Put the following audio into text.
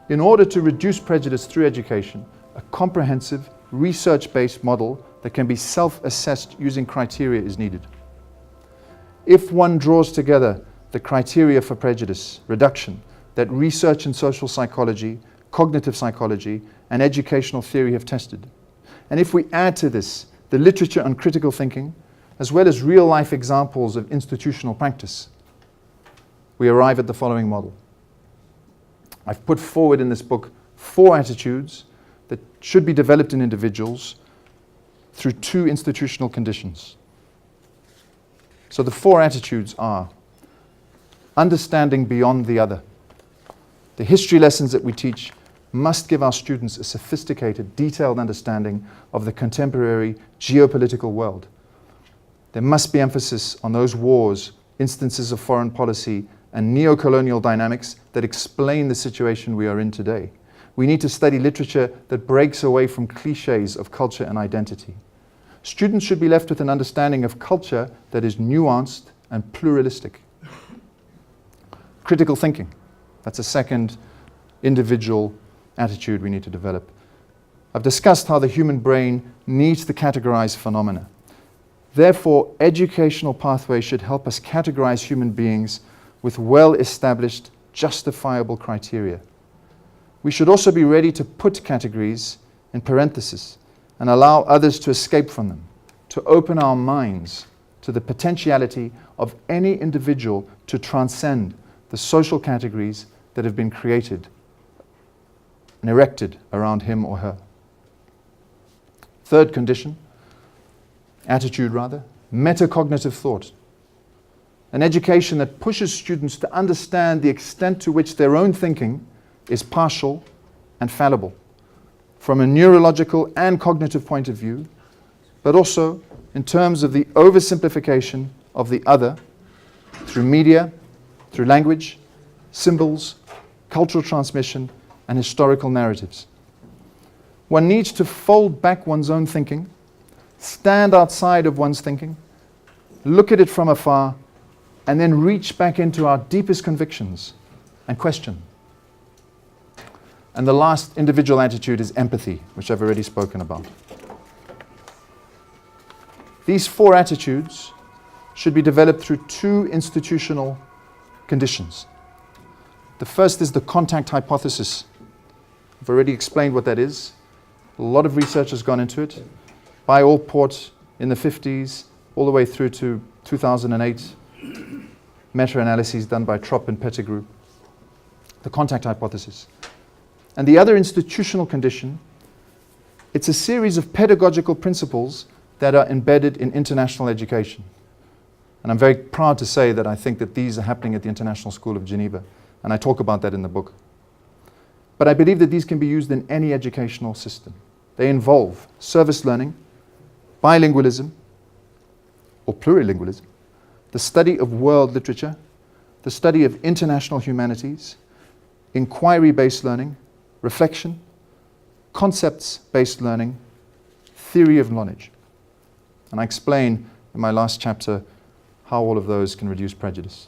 In order to reduce prejudice through education, a comprehensive, research-based model that can be self-assessed using criteria is needed. If one draws together the criteria for prejudice reduction that research in social psychology, cognitive psychology, and educational theory have tested, and if we add to this the literature on critical thinking, as well as real-life examples of institutional practice, we arrive at the following model. I've put forward in this book 4 attitudes that should be developed in individuals through 2 institutional conditions. So the 4 attitudes are: understanding beyond the other. The history lessons that we teach must give our students a sophisticated, detailed understanding of the contemporary geopolitical world. There must be emphasis on those wars, instances of foreign policy, and neo-colonial dynamics that explain the situation we are in today. We need to study literature that breaks away from cliches of culture and identity. Students should be left with an understanding of culture that is nuanced and pluralistic. Critical thinking. That's a second individual attitude we need to develop. I've discussed how the human brain needs to categorize phenomena. Therefore, educational pathways should help us categorize human beings with well-established, justifiable criteria. We should also be ready to put categories in parentheses and allow others to escape from them, to open our minds to the potentiality of any individual to transcend the social categories that have been created and erected around him or her. Third condition, attitude rather, metacognitive thought. An education that pushes students to understand the extent to which their own thinking is partial and fallible, from a neurological and cognitive point of view, but also in terms of the oversimplification of the other through media, through language, symbols, cultural transmission, and historical narratives. One needs to fold back one's own thinking, stand outside of one's thinking, look at it from afar, and then reach back into our deepest convictions and question. And the last individual attitude is empathy, which I've already spoken about. These 4 attitudes should be developed through 2 institutional conditions. The first is the contact hypothesis. I've already explained what that is. A lot of research has gone into it, by Allport in the 50s, all the way through to 2008, meta-analyses done by Trop and Pettigrew. The contact hypothesis. And the other institutional condition, it's a series of pedagogical principles that are embedded in international education. And I'm very proud to say that I think that these are happening at the International School of Geneva, and I talk about that in the book. But I believe that these can be used in any educational system. They involve service learning, bilingualism, or plurilingualism, the study of world literature, the study of international humanities, inquiry-based learning, reflection, concepts-based learning, theory of knowledge. And I explain in my last chapter how all of those can reduce prejudice.